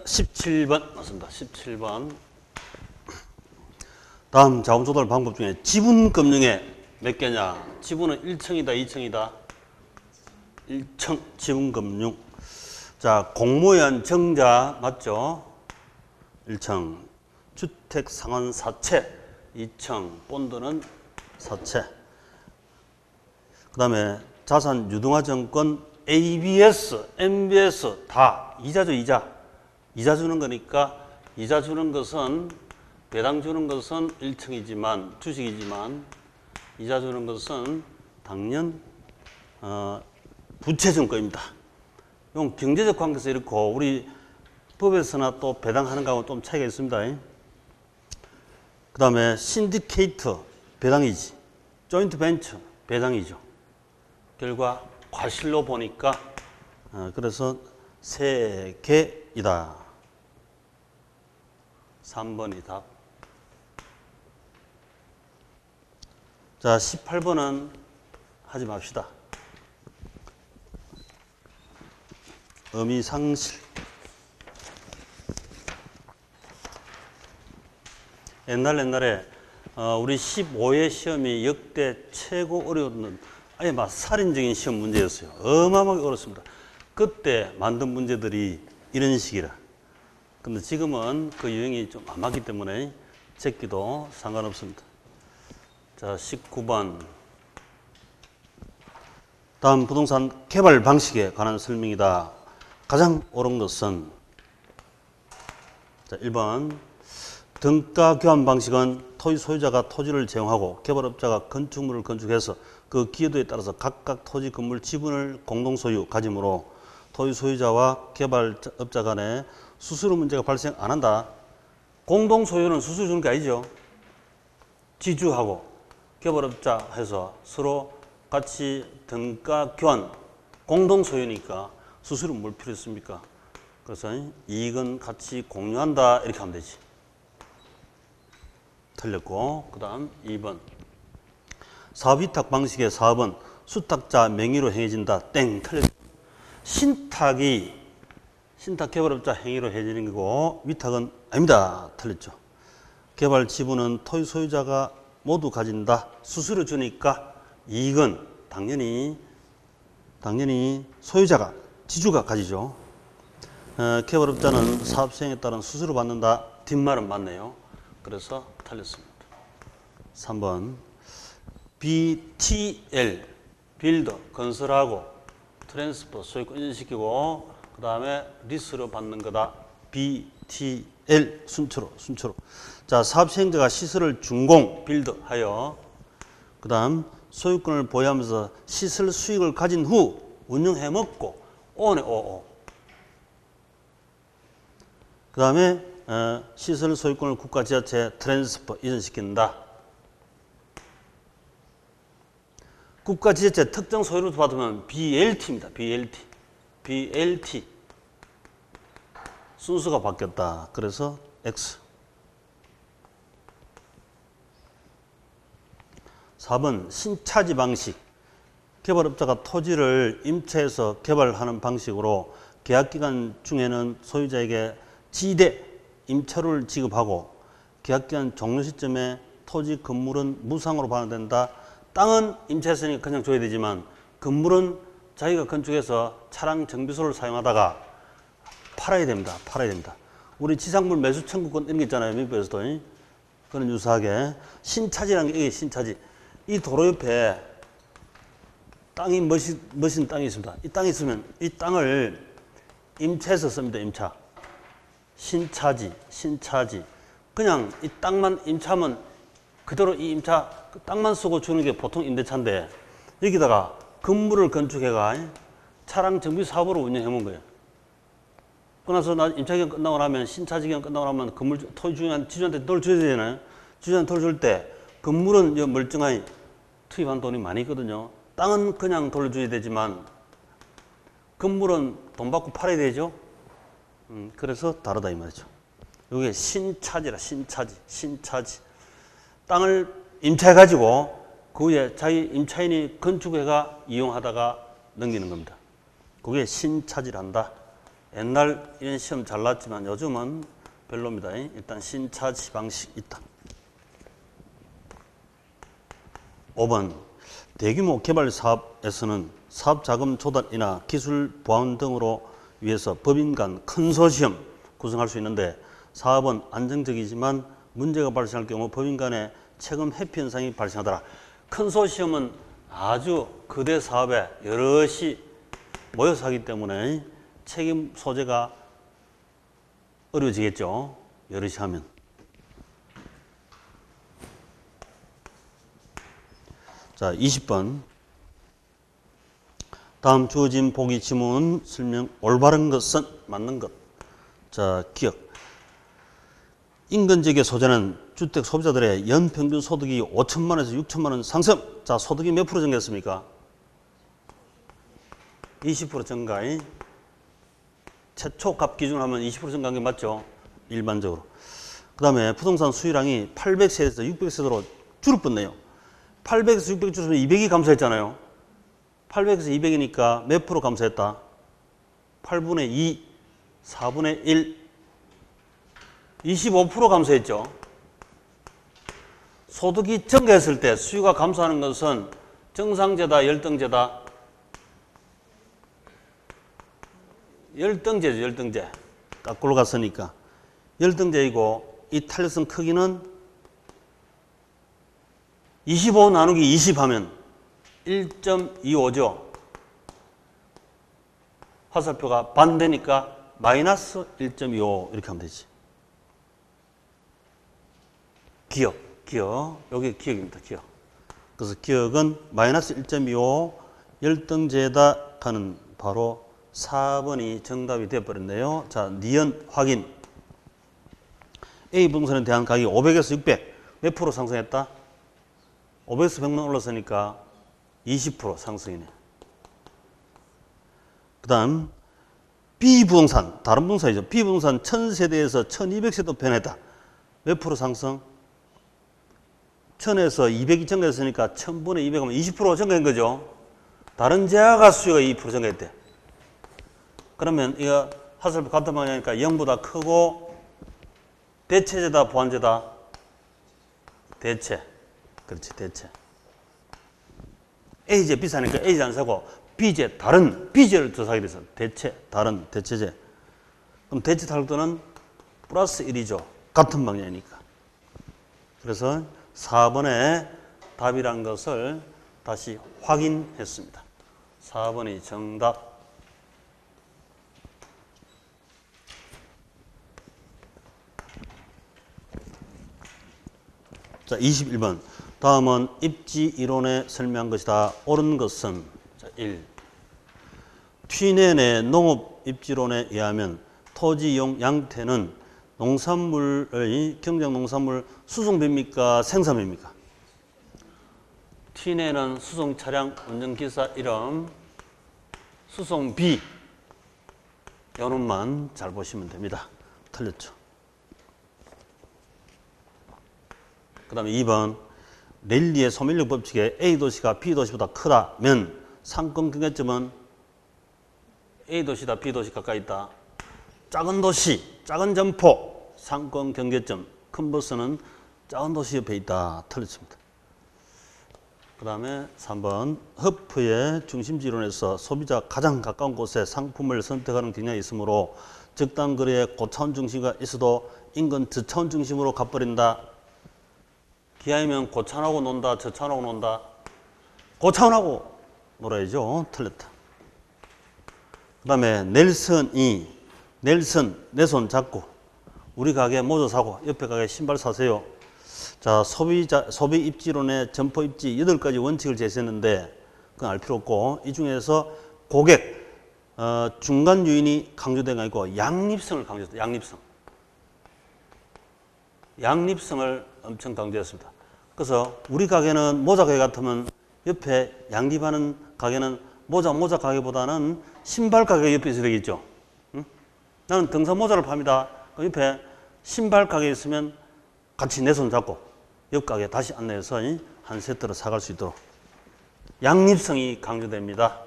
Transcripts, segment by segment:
17번 맞습니다. 17번. 다음 자금 조달 방법 중에 지분금융에 몇 개냐? 지분은 1층이다, 2층이다? 1층 지분금융. 자, 공모연 정자 맞죠? 1층. 주택 상환 사채 2층. 본드는 사채. 그 다음에 자산 유동화 증권 ABS, MBS 다 이자죠, 이자. 이자 주는 거니까 이자 주는 것은 배당 주는 것은 1층이지만 주식이지만 이자 주는 것은 당연 부채증권입니다. 이건 경제적 관계에서 이렇고 우리 법에서나 또 배당하는 거하고 좀 차이가 있습니다. 그 다음에 신디케이트 배당이지, 조인트 벤처 배당이죠. 결과 과실로 보니까 그래서 3개이다. 3번이 답. 자, 18번은 하지 맙시다. 의미상실. 옛날에 우리 15회 시험이 역대 최고 어려웠는 아예 막 살인적인 시험 문제였어요. 어마어마하게 어렵습니다. 그때 만든 문제들이 이런 식이라. 근데 지금은 그 유형이 좀 안 맞기 때문에 제끼도 상관없습니다. 자, 19번. 다음 부동산 개발 방식에 관한 설명이다. 가장 옳은 것은 자, 1번. 등가 교환 방식은 토지 소유자가 토지를 제공하고 개발업자가 건축물을 건축해서 그 기여도에 따라서 각각 토지 건물 지분을 공동 소유 가지므로 토지 소유자와 개발업자 간에 수수료 문제가 발생 안 한다. 공동 소유는 수수료 주는 게 아니죠. 지주하고 개발업자 해서 서로 같이 등가 교환 공동 소유니까 수수료 뭘 필요 있습니까? 그래서 이익은 같이 공유한다 이렇게 하면 되지. 틀렸고, 그 다음 2번. 사업위탁 방식의 사업은 수탁자 명의로 행해진다. 땡. 틀렸죠. 신탁 개발업자 행위로 해지는 거고 위탁은 아닙니다. 틀렸죠. 개발 지분은 토지 소유자가 모두 가진다. 수수료 주니까 이익은 당연히 소유자가, 지주가 가지죠. 개발업자는 사업 수행에 따른 수수료 받는다. 뒷말은 맞네요. 그래서 틀렸습니다. 3번. BTL, 빌더, 건설하고 트랜스퍼, 소유권 이전시키고 그 다음에 리스로 받는 거다. BTL, 순서로. 자, 사업 시행자가 시설을 준공, 빌더 하여 그 다음 소유권을 보유하면서 시설 수익을 가진 후 운영해 먹고 오네, 오. 그 다음에 시설 소유권을 국가 지자체에 트랜스퍼 이전시킨다. 국가 지자체 특정 소유를 받으면 BLT입니다. BLT. 순수가 바뀌었다. 그래서 X. 4번 신차지 방식. 개발업자가 토지를 임차해서 개발하는 방식으로 계약기간 중에는 소유자에게 지대 임차료를 지급하고 계약기간 종료 시점에 토지 건물은 무상으로 반환된다. 땅은 임차했으니까 그냥 줘야 되지만 건물은 자기가 건축해서 차량 정비소를 사용하다가 팔아야 됩니다. 우리 지상물 매수 청구권 이런 게 있잖아요. 미국에서도. 그런 유사하게 신차지라는 게 이게 신차지. 이 도로 옆에 땅이 멋진 땅이 있습니다. 이 땅이 있으면 이 땅을 임차해서 씁니다. 임차. 신차지. 그냥 이 땅만 임차하면 그대로 이 임차 그 땅만 쓰고 주는 게 보통 임대차인데 여기다가 건물을 건축해가 차량 정비 사업으로 운영해 본 거예요. 그러나서 임차 기간 끝나고 나면 신차지 기간 끝나고 나면 건물 토지 지주한테 돈을 줘야 되잖아요. 지주한테 돈을 줄 때 건물은 멀쩡하게 투입한 돈이 많이 있거든요. 땅은 그냥 돌려줘야 되지만 건물은 돈 받고 팔아야 되죠. 그래서 다르다 이 말이죠. 이게 신차지라. 신차지. 땅을 임차해가지고 그 후에 자기 임차인이 건축해가 이용하다가 넘기는 겁니다. 그게 신차지란다. 옛날 이런 시험 잘 났지만 요즘은 별로입니다. 일단 신차지 방식 있다. 5번 대규모 개발 사업에서는 사업 자금 조달이나 기술 보완 등으로 위해서 법인 간 컨소시엄 구성할 수 있는데 사업은 안정적이지만 문제가 발생할 경우 법인 간의 채권 회피 현상이 발생하더라. 컨소시엄은 아주 거대 사업에 여럿이 모여서 하기 때문에 책임 소재가 어려워지겠죠. 여럿이 하면. 자, 20번. 다음 주어진 보기 지문 설명 올바른 것은 맞는 것. 자, 기억. 인근지역의 소재는 주택 소비자들의 연평균 소득이 5천만 원에서 6천만 원 상승. 자, 소득이 몇 프로 증가했습니까? 20% 증가. 최초 값 기준으로 하면 20% 증가한 게 맞죠? 일반적으로. 그 다음에 부동산 수요량이 800세에서 600세대로 줄을 뻗네요. 800에서 600 줄으면 200이 감소했잖아요. 800에서 200이니까 몇 프로 감소했다? 8분의 2, 4분의 1, 25% 감소했죠. 소득이 증가했을 때 수요가 감소하는 것은 정상제다, 열등제다? 열등제죠, 열등제. 거꾸로 갔으니까. 열등제이고 이 탄력성 크기는 25 나누기 20 하면 1.25죠. 화살표가 반대니까 마이너스 1.25 이렇게 하면 되지. 기억. 여기 기억입니다. 기억. 그래서 기억은 마이너스 1.25 열등제다 하는 바로 4번이 정답이 되어버렸네요. 자, 니은 확인. A 부동산에 대한 가격이 500에서 600 몇 프로 상승했다? 500에서 100만 올랐으니까 20% 상승이네. 그 다음 B부동산, 다른 부동산이죠. B부동산 1000세대에서 1200세대 변했다. 몇 프로 상승? 1000에서 200이 증가했으니까 1000분의 200하면 20% 증가한 거죠. 다른 제약가 수요가 2% 증가했대. 그러면 이거 화살표 같은 방향이니까 0보다 크고 대체제다, 보완제다? 대체. 그렇지, 대체. A제 비싸니까 A제 안 사고 B제, 다른 B제를 더 사게 돼서 대체, 다른 대체제. 그럼 대체 탈도는 플러스 1이죠. 같은 방향이니까. 그래서 4번의 답이란 것을 다시 확인했습니다. 4번이 정답. 자, 21번. 다음은 입지 이론에 설명한 것이다. 옳은 것은 자, 1. 튀넨의 농업 입지론에 의하면 토지 이용 양태는 농산물의 경작 농산물 수송비입니까? 생산비입니까? 튀넨은 수송 차량 운전기사 이름, 수송비. 요놈만 잘 보시면 됩니다. 틀렸죠. 그 다음에 2번. 랠리의 소멸력 법칙에 A도시가 B도시보다 크다면 상권 경계점은 A도시다, B도시 가까이 있다. 작은 도시, 작은 점포, 상권 경계점, 큰 버스는 작은 도시 옆에 있다. 틀렸습니다. 그 다음에 3번. 허프의 중심지 이론에서 소비자 가장 가까운 곳에 상품을 선택하는 경향이 있으므로 적당 거리에 고차원 중심가 있어도 인근 저차원 중심으로 가버린다. 기아이면 고차원하고 논다, 저차원하고 논다. 고차원하고 놀아야죠. 틀렸다. 그 다음에 넬슨이, 넬슨, 내 손 잡고 우리 가게 모자 사고 옆에 가게 신발 사세요. 자, 소비 입지론의 점포 입지 8가지 원칙을 제시했는데 그건 알 필요 없고 이 중에서 고객, 중간 유인이 강조된 게 아니고 양립성을 강조했다. 양립성을 엄청 강조했습니다. 그래서 우리 가게는 모자 가게 같으면 옆에 양립하는 가게는 모자 가게보다는 신발 가게 옆에 있어야 되겠죠. 응? 나는 등산 모자를 팝니다. 그 옆에 신발 가게 있으면 같이 내 손 잡고 옆 가게 다시 안내해서 한 세트를 사갈 수 있도록 양립성이 강조됩니다.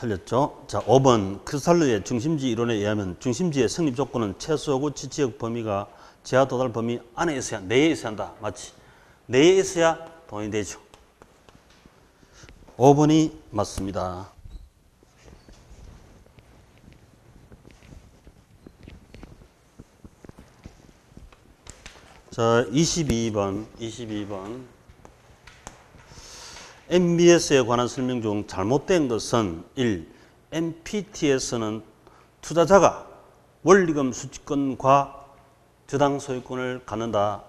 틀렸죠. 자, 5번 크루살르의 중심지 이론에 의하면 중심지의 성립 조건은 최소 요구치 지역 범위가 제한 도달 범위 안에 있어야, 내에 있어야 한다. 맞지? 내에 있어야 돈이 되죠. 5번이 맞습니다. 자, 22번. MBS에 관한 설명 중 잘못된 것은 1. MPT에서는 투자자가 원리금 수취권과 저당 소유권을 갖는다.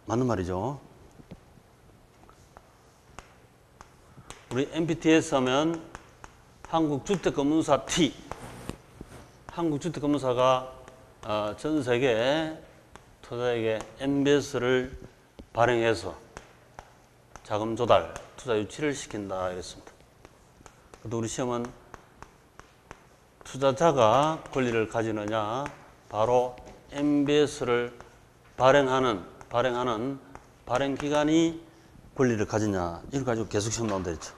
맞는 말이죠. 우리 MPT에서 하면 한국주택금융사 T. 한국주택금융사가 전 세계 투자자에게 MBS를 발행해서 자금 조달, 투자 유치를 시킨다 이랬습니다. 그래도 우리 시험은 투자자가 권리를 가지느냐, 바로 MBS를 발행하는 발행기관이 권리를 가지냐, 이걸 가지고 계속 시험 나온다 했죠.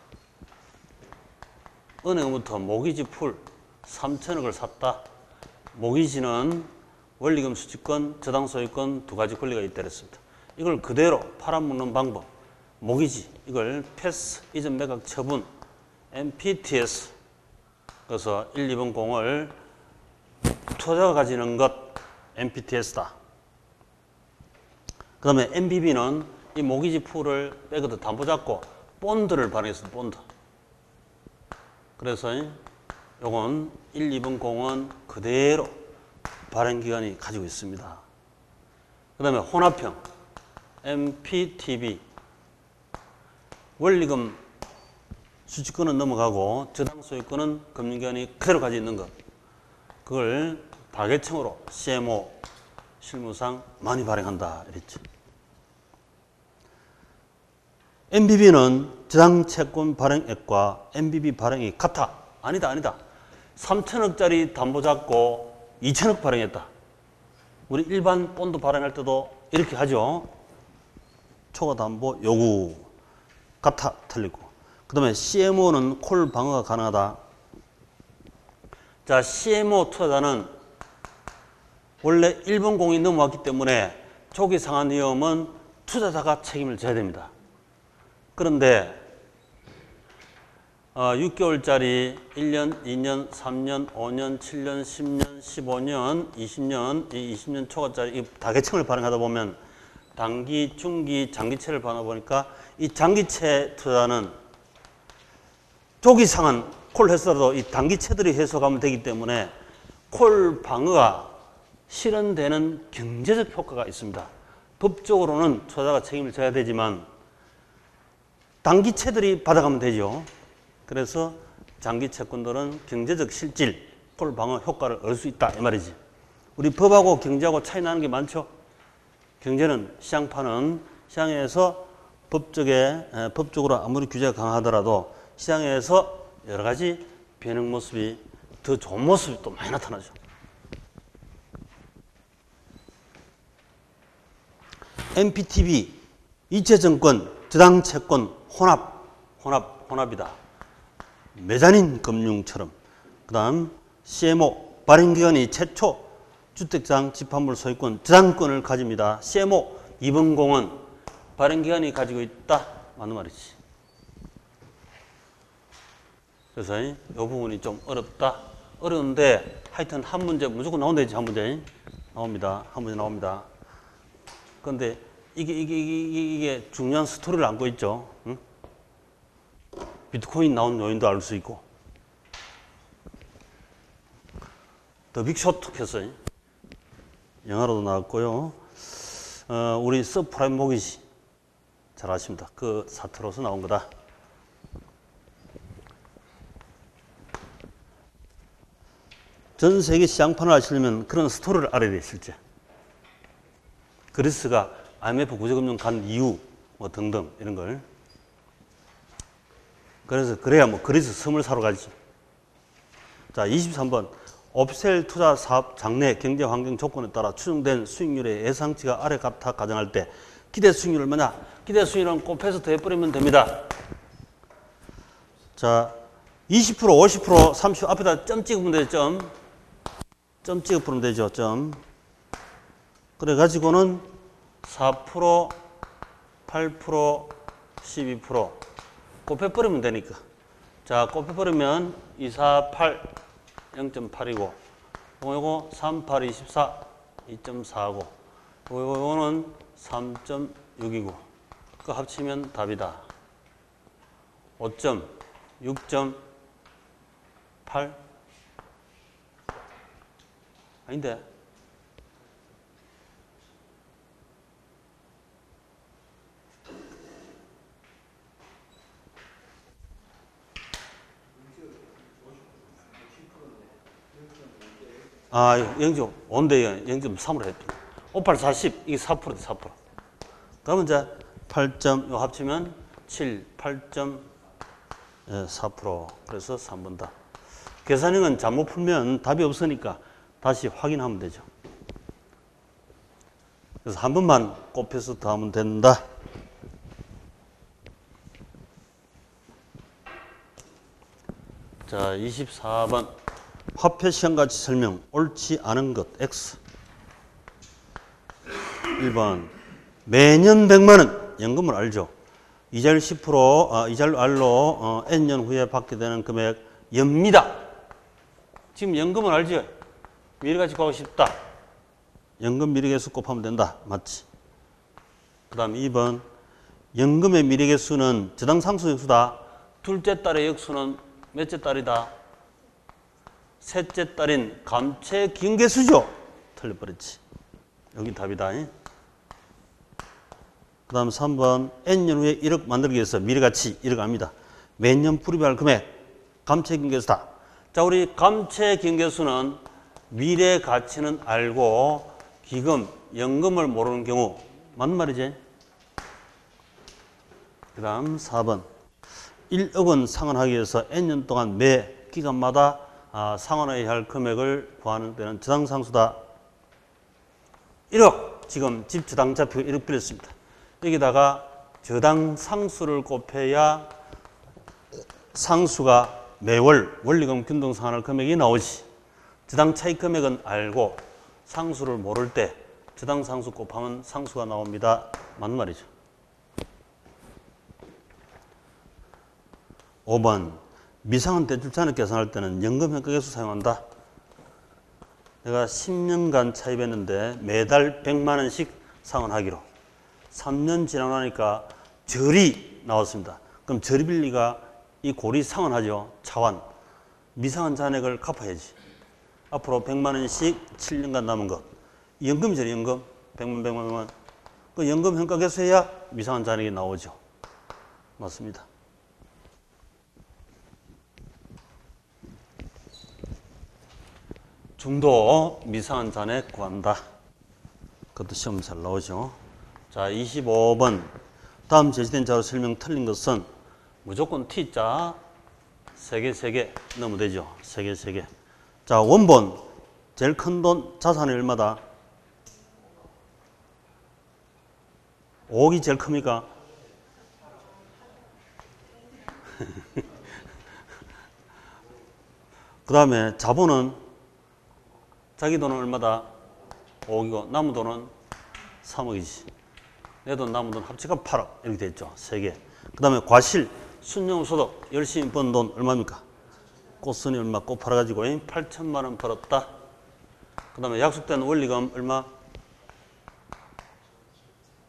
은행부터 모기지 풀 3천억을 샀다. 모기지는 원리금 수취권, 저당 소유권 두 가지 권리가 있다 그랬습니다. 이걸 그대로 팔아먹는 방법, 모기지, 이걸 패스, 이전 매각 처분, MPTS. 그래서 1, 2번 공을 투자자가 가지는 것, MPTS다. 그 다음에 MBB는 이 모기지 풀을 빼거든 담보 잡고 본드를 발행했습니다. 본드. 그래서 요건 1, 2번 공은 그대로 발행기관이 가지고 있습니다. 그 다음에 혼합형 MPTB, 원리금 수취권은 넘어가고 저당 소유권은 금융기관이 그대로 가지고 있는 것, 그걸 발계청으로 CMO 실무상 많이 발행한다 이랬죠. MBB는 저당 채권 발행액과 MBB 발행이 같아. 아니다. 3천억짜리 담보 잡고 2천억 발행했다. 우리 일반 본드 발행할 때도 이렇게 하죠. 초과 담보 요구 같아. 틀리고. 그 다음에 CMO는 콜 방어가 가능하다. 자, CMO 투자자는 원래 1번 공이 넘어왔기 때문에 조기 상환 위험은 투자자가 책임을 져야 됩니다. 그런데 6개월짜리 1년, 2년, 3년, 5년, 7년, 10년, 15년, 20년, 이 20년 초과짜리 다계층을 발행하다 보면 단기, 중기, 장기채를 받아 보니까 이 장기채 투자는 조기 상환 콜 했어도 이 단기채들이 해소가면 되기 때문에 콜 방어가 실현되는 경제적 효과가 있습니다. 법적으로는 투자자가 책임을 져야 되지만 단기채들이 받아가면 되죠. 그래서 장기 채권들은 경제적 실질, 콜 방어 효과를 얻을 수 있다 이 말이지. 우리 법하고 경제하고 차이 나는 게 많죠. 경제는 시장파는 시장에서 법적으로 아무리 규제가 강하더라도 시장에서 여러 가지 변형 모습이 더 좋은 모습이 또 많이 나타나죠. MPTB, 이체증권, 저당채권, 혼합이다. 메자닌 금융처럼. 그 다음 CMO, 발행기관이 최초 주택장 집합물 소유권, 저당권을 가집니다. CMO, 2번 공은 발행기관이 가지고 있다. 맞는 말이지. 그래서 이 부분이 좀 어려운데 하여튼 한 문제 무조건 나온다지. 한 문제 나옵니다. 한 문제 나옵니다. 그런데 이게 중요한 스토리를 안고 있죠. 응? 비트코인 나온 요인도 알 수 있고. 더 빅쇼트 켰어요. 영화로도 나왔고요. 우리 서프라임 모기지 잘 아십니다. 그 사태로서 나온 거다. 전 세계 시장판을 아시려면 그런 스토리를 알아야 돼요, 실제. 그리스가 IMF 구제금융 간 이유, 뭐 등등, 이런 걸. 그래야 뭐 그리스 섬을 사러 가지. 자, 23번. 옵셀 투자 사업 장래 경제 환경 조건에 따라 추정된 수익률의 예상치가 아래 같아 가정할 때 기대 수익률 얼마냐? 기대 수익률은 곱해서 더해버리면 됩니다. 자, 20%, 50%, 30% 앞에다 점 찍으면 되죠. 점 찍어 보면 되죠. 점. 그래가지고는 4%, 8%, 12% 곱해버리면 되니까. 자, 곱해버리면 2, 4, 8, 0.8이고 요거 3, 8, 24, 2.4고 요거는 3.6이고 그 합치면 답이다. 5점, 6.8 아닌데? 아, 0.5인데 0.3으로 했다. 58, 40, 이게 4%다, 4%. 그러면 이제 8점, 요 합치면 7, 8.4%. 그래서 3번 답. 계산형은 잘못 풀면 답이 없으니까 다시 확인하면 되죠. 그래서 한 번만 곱해서 더하면 된다. 자, 24번. 화폐 시간가치 설명. 옳지 않은 것. X. 1번. 매년 100만 원. 연금을 알죠. 이자율 10%, 이자율 R로 N년 후에 받게 되는 금액 엽니다. 지금 연금을 알죠? 미래가치 구하고 싶다. 연금 미래계수 곱하면 된다. 맞지? 그 다음 2번. 연금의 미래계수는 저당상수 역수다. 둘째 딸의 역수는 몇째 딸이다? 셋째 딸인 감채 기은계수죠. 틀려버렸지. 여기 답이다. 그 다음 3번. N년 후에 1억 만들기 위해서 미래가치 1억 압니다. 매년 불입할 금액 감채 기은계수다. 자, 우리 감채 기은계수는 미래가치는 알고 기금, 연금을 모르는 경우 맞는 말이지? 그 다음 4번. 1억 원 상환하기 위해서 N년 동안 매 기간마다 상환해야 할 금액을 구하는 데는 저당상수다. 1억. 지금 집 저당자표 1억 빌렸습니다. 여기다가 저당상수를 곱해야 상수가 매월 원리금 균등 상환할 금액이 나오지. 저당 차익 금액은 알고 상수를 모를 때 저당상수 곱하면 상수가 나옵니다. 맞는 말이죠. 5번. 미상한 대출잔액 계산할 때는 연금현가계수 사용한다. 내가 10년간 차입했는데 매달 100만 원씩 상환하기로. 3년 지나고 나니까 절이 나왔습니다. 그럼 절이 빌리가 이 고리 상환하죠. 차환. 미상한 잔액을 갚아야지. 앞으로 100만 원씩 7년간 남은 것. 연금이죠, 연금. 100만, 100만, 100만. 그 연금 현가계수 해야 미상한 잔액이 나오죠. 맞습니다. 중도 미상한 잔액 구한다. 그것도 시험 잘 나오죠. 자, 25번. 다음 제시된 자료 설명 틀린 것은 무조건 T자 3개 넣으면 되죠. 3개. 자, 원본. 제일 큰 돈 자산이 얼마다? 5억이 제일 큽니까? 그 다음에 자본은 자기 돈은 얼마다? 5억이고 남은 돈은 3억이지. 내 돈 남은 돈 합치가 8억 이렇게 됐죠. 3개. 그 다음에 과실, 순영소득 열심히 번 돈 얼마입니까? 꽃순이 얼마? 꽃 팔아가지고 8천만 원 벌었다. 그 다음에 약속된 원리금 얼마?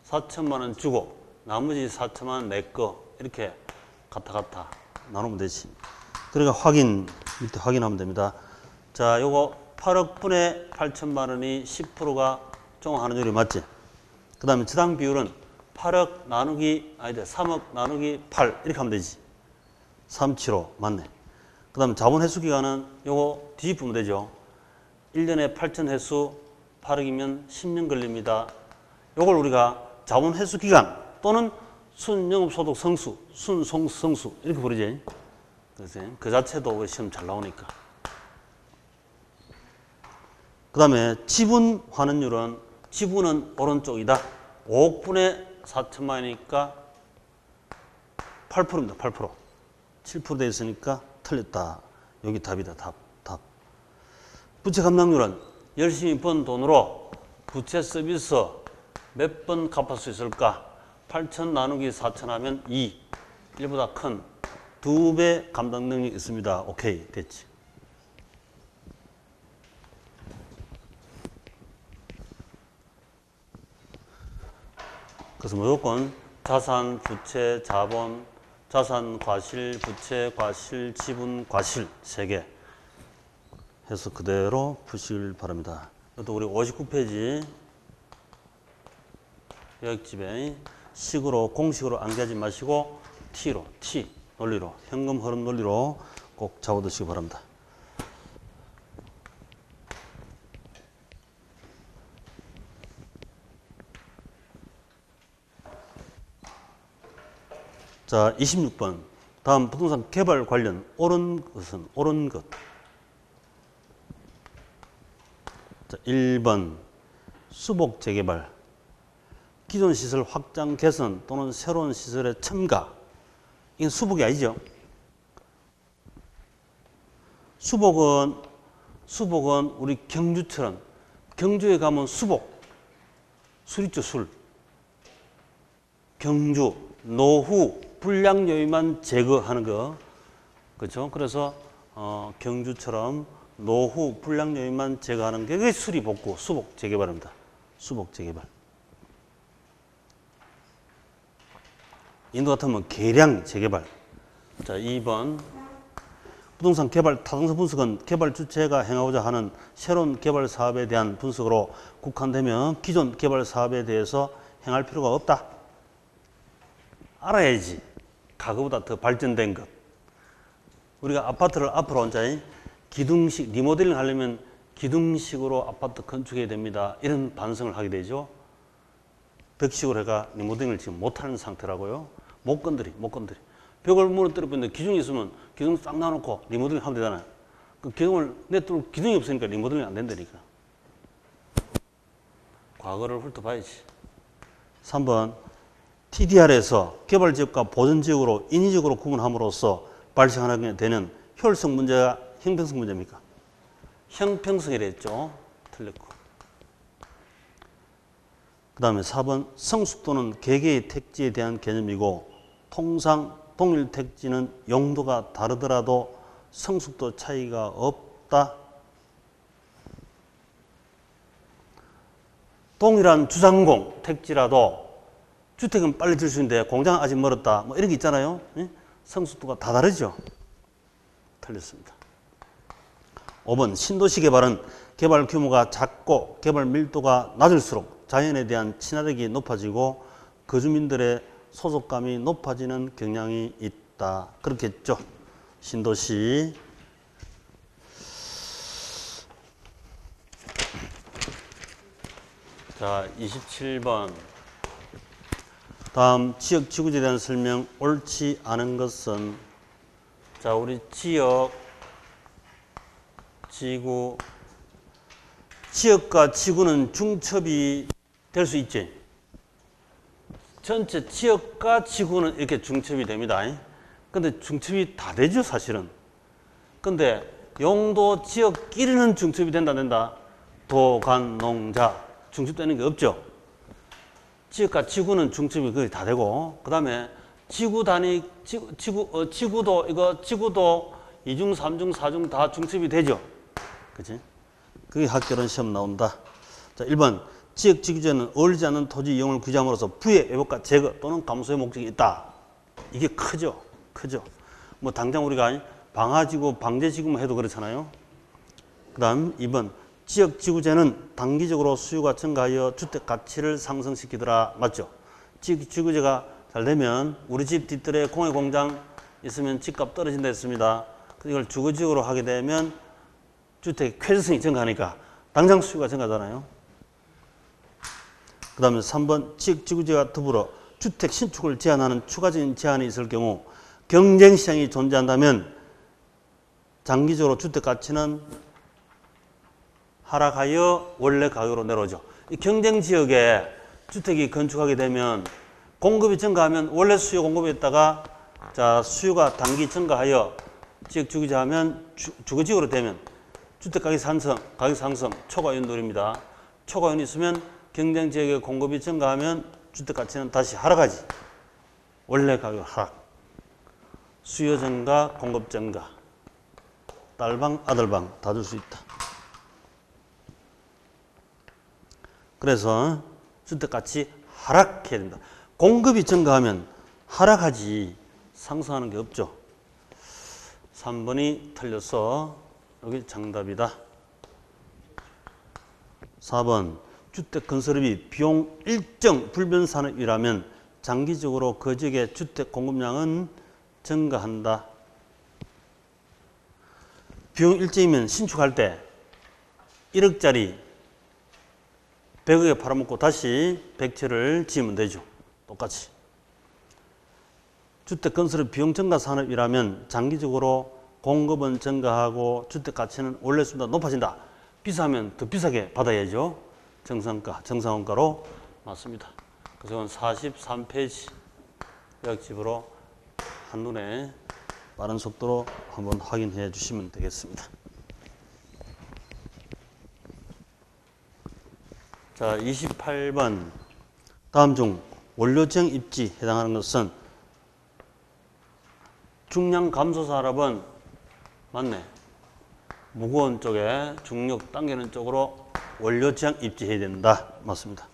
4천만 원 주고 나머지 4천만 원 내 거 이렇게 같아 나누면 되지. 그러니까 확인, 밑에 확인하면 됩니다. 자, 요거 8억 분의 8천만 원이 10%가 종합하는율이 맞지? 그 다음에 저당 비율은 8억 나누기, 3억 나누기 8 이렇게 하면 되지. 375 맞네. 그 다음에 자본 회수 기간은 요거 뒤집으면 되죠. 1년에 8천 회수 8억이면 10년 걸립니다. 요걸 우리가 자본 회수 기간 또는 순영업소득 성수, 순성수 이렇게 부르지. 그래서 그 자체도 시험 잘 나오니까. 그 다음에 지분 환원율은 지분은 오른쪽이다. 5억 분의 4천만 원이니까 8%입니다. 8%. 7% 돼 있으니까 틀렸다. 여기 답이다. 답. 부채 감당률은 열심히 번 돈으로 부채 서비스 몇 번 갚을 수 있을까? 8,000 나누기 4,000 하면 2. 1보다 큰 2배 감당 능력이 있습니다. 오케이. 됐지. 그래서 무조건 자산, 부채, 자본, 자산, 과실, 부채, 과실, 지분, 과실 3개 해서 그대로 푸시길 바랍니다. 또 우리 59페이지 요약집에 식으로 공식으로 암기하지 마시고 T 논리로 현금 흐름 논리로 꼭 잡아두시기 바랍니다. 자, 26번. 다음 부동산 개발 관련 옳은 것은 옳은 것. 자, 1번 수복 재개발. 기존 시설 확장 개선 또는 새로운 시설의 첨가. 이건 수복이 아니죠. 수복은 우리 경주처럼 경주에 가면 수복. 술 있죠, 술. 경주, 노후, 불량 요인만 제거하는 거. 그렇죠? 그래서 경주처럼 노후, 불량 요인만 제거하는 게 그게 수리 복구, 수복 재개발입니다. 수복 재개발. 인도 같으면 계량 재개발. 자, 2번. 부동산 개발 타당성 분석은 개발 주체가 행하고자 하는 새로운 개발 사업에 대한 분석으로 국한되면 기존 개발 사업에 대해서 행할 필요가 없다. 알아야지. 과거보다 더 발전된 것. 우리가 아파트를 앞으로 혼자 기둥식 리모델링 하려면 기둥식으로 아파트 건축해야 됩니다. 이런 반성을 하게 되죠. 벽식으로 해가 리모델링을 지금 못하는 상태라고요. 못 건드리. 벽을 무너뜨려 버리는데 기둥이 있으면 기둥 싹 놔놓고 리모델링 하면 되잖아요. 그 기둥을 내뚫을 기둥이 없으니까 리모델링이 안 된다니까. 과거를 훑어봐야지. 3번. TDR에서 개발지역과 보전지역으로 인위적으로 구분함으로써 발생하게 되는 효율성 문제가 형평성 문제입니까? 형평성이랬죠. 틀렸고. 그 다음에 4번 성숙도는 개개의 택지에 대한 개념이고 통상 동일 택지는 용도가 다르더라도 성숙도 차이가 없다. 동일한 주상공 택지라도 주택은 빨리 질 수 있는데 공장은 아직 멀었다. 뭐 이런 게 있잖아요. 성숙도가 다 다르죠. 틀렸습니다. 5번 신도시 개발은 개발 규모가 작고 개발 밀도가 낮을수록 자연에 대한 친화력이 높아지고 거주민들의 소속감이 높아지는 경향이 있다. 그렇겠죠. 신도시. 자, 27번. 다음 지역 지구지에 대한 설명. 옳지 않은 것은 자, 우리 지역 지구 지역과 지구는 중첩이 될 수 있지. 전체 지역과 지구는 이렇게 중첩이 됩니다. 근데 중첩이 다 되죠, 사실은. 근데 용도 지역끼리는 중첩이 된다, 안 된다? 도간, 농자 중첩되는 게 없죠. 지역과 지구는 중첩이 거의 다 되고, 그 다음에 지구 단위, 지구도, 지구도 2중, 3중, 4중 다 중첩이 되죠. 그치? 그게 학교론 시험 나온다. 자, 1번. 지역 지구제는 어울리지 않는 토지 이용을 규제함으로써 부의 왜곡과 제거 또는 감소의 목적이 있다. 이게 크죠. 뭐 당장 우리가 방화지구, 방제지구만 해도 그렇잖아요. 그 다음 2번. 지역 지구제는 단기적으로 수요가 증가하여 주택 가치를 상승시키더라. 맞죠? 지역 지구제가 잘 되면 우리 집 뒷뜰에 공해 공장 있으면 집값 떨어진다 했습니다. 이걸 주거지역으로 하게 되면 주택 쾌적성이 증가하니까 당장 수요가 증가하잖아요. 그 다음에 3번 지역 지구제와 더불어 주택 신축을 제한하는 추가적인 제한이 있을 경우 경쟁시장이 존재한다면 장기적으로 주택 가치는 하락하여 원래 가격으로 내려오죠. 이 경쟁지역에 주택이 건축하게 되면 공급이 증가하면 원래 수요 공급이 있다가 자, 수요가 단기 증가하여 지역 주기자하면 주거지역으로 되면 주택가격 상승, 초과이윤돌입니다. 초과이윤이 있으면 경쟁 지역의 공급이 증가하면 주택 가치는 다시 하락하지. 원래 가격 하락. 수요 증가, 공급 증가. 딸방, 아들방 다 줄 수 있다. 그래서 주택 가치 하락해야 됩니다. 공급이 증가하면 하락하지 상승하는 게 없죠. 3번이 틀려서 여기 정답이다. 4번 주택 건설업이 비용 일정 불변 산업이라면 장기적으로 그 지역의 주택 공급량은 증가한다. 비용 일정이면 신축할 때 1억짜리 100억에 팔아먹고 다시 100채를 지으면 되죠. 똑같이. 주택 건설업 비용 증가 산업이라면 장기적으로 공급은 증가하고 주택 가치는 원래 수보다 높아진다. 비싸면 더 비싸게 받아야죠. 정상가, 정상원가로 맞습니다. 그래서 43페이지 요약집으로 한눈에 빠른 속도로 한번 확인해 주시면 되겠습니다. 자, 28번 다음 중 원료지형 입지에 해당하는 것은 중량 감소 산업은 맞네. 무거운 쪽에 중력 당기는 쪽으로 원료지형 입지해야 된다. 맞습니다.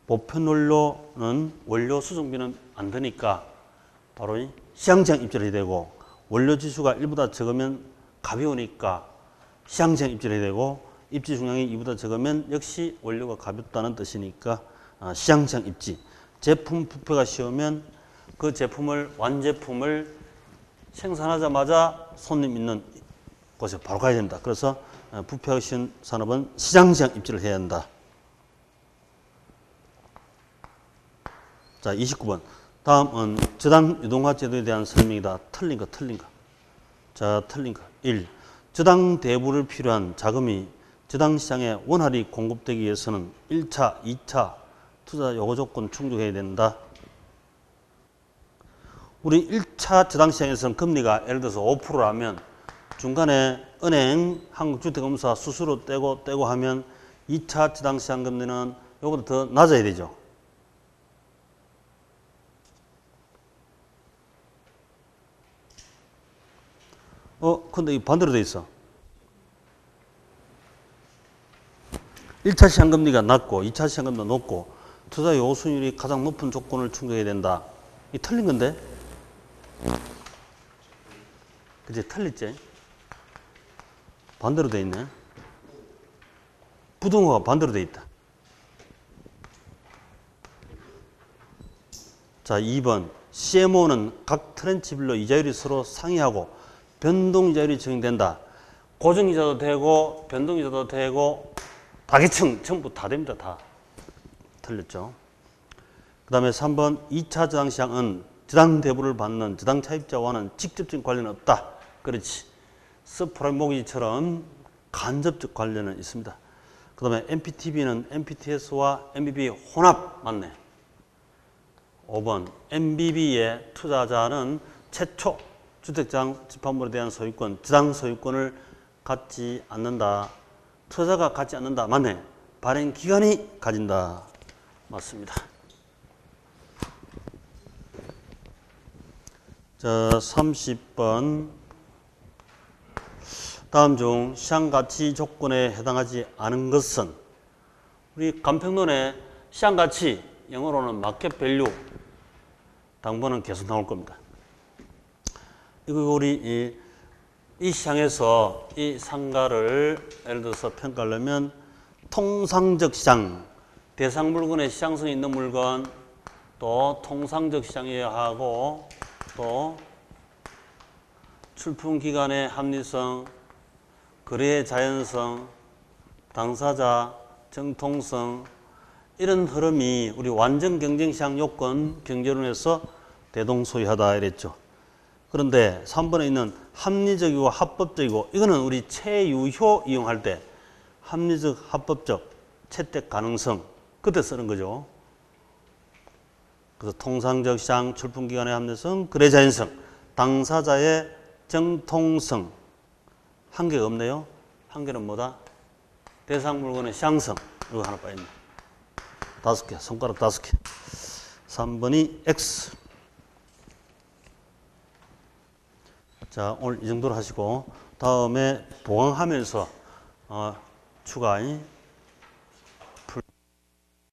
보편 원료는 원료 수송비는 안 드니까 바로 이 시향지형 입지를 해야 되고 원료 지수가 1보다 적으면 가벼우니까 시향지형 입지를 해야 되고 입지 중량이 2보다 적으면 역시 원료가 가볍다는 뜻이니까 시향지형 입지. 제품 부패가 쉬우면 그 제품을 완제품을 생산하자마자 손님 있는 곳에 바로 가야 됩니다. 그래서 부패하기 쉬운 산업은 시장지형 입지를 해야 한다. 자, 29번. 다음은 저당 유동화 제도에 대한 설명이다. 틀린 거. 자, 틀린 거. 1. 저당 대부를 필요한 자금이 저당 시장에 원활히 공급되기 위해서는 1차, 2차 투자 요구 조건 충족해야 된다. 우리 1차 저당 시장에서는 금리가 예를 들어서 5%라면 중간에 은행, 한국주택검사 수수료 떼고 하면 2차 저당 시장 금리는 요거보다 더 낮아야 되죠. 근데 이 반대로 돼 있어. 1차 시장 금리가 낮고 2차 시장 금리가 높고 투자 요구 수익률이 가장 높은 조건을 충족해야 된다. 이 틀린 건데? 그치, 틀렸지? 반대로 돼 있네. 부동호가 반대로 돼 있다. 자, 2번. CMO는 각 트렌치별로 이자율이 서로 상이하고 변동이자율이 적용된다. 고정이자도 되고 변동이자도 되고 다계층 전부 다 됩니다. 다. 틀렸죠. 그 다음에 3번. 2차 저당시장은 저당 대부를 받는 저당 차입자와는 직접적인 관련은 없다. 그렇지. 서프라임 모기지처럼 간접적 관련은 있습니다. 그 다음에 MPTB는 MPTS와 MBB 혼합 맞네. 5번. MBB의 투자자는 최초 주택장 집합물에 대한 소유권, 저당 소유권을 갖지 않는다. 투자자가 갖지 않는다. 맞네. 발행 기관이 가진다. 맞습니다. 자, 30번. 다음 중 시장가치 조건에 해당하지 않은 것은 우리 간평론의 시장가치 영어로는 마켓 밸류 당번은 계속 나올 겁니다. 이거 우리 이 시장에서 이 상가를 예를 들어서 평가하려면 통상적 시장, 대상 물건의 시장성이 있는 물건, 또 통상적 시장이어야 하고 또 출품 기간의 합리성, 거래의 자연성, 당사자, 정통성 이런 흐름이 우리 완전 경쟁시장 요건 경제론에서 대동소이하다 이랬죠. 그런데 3번에 있는 합리적이고 합법적이고 이거는 우리 채유효 이용할 때 합리적, 합법적, 채택 가능성 그때 쓰는 거죠. 그래서 통상적 시장, 출품기관의 합리성, 거래 자연성, 당사자의 정통성. 한계가 없네요. 한계는 뭐다? 대상 물건의 시장성. 이거 하나 빠있네. 5개, 손가락 5개. 3번이 X. 자, 오늘 이 정도로 하시고 다음에 보강하면서 추가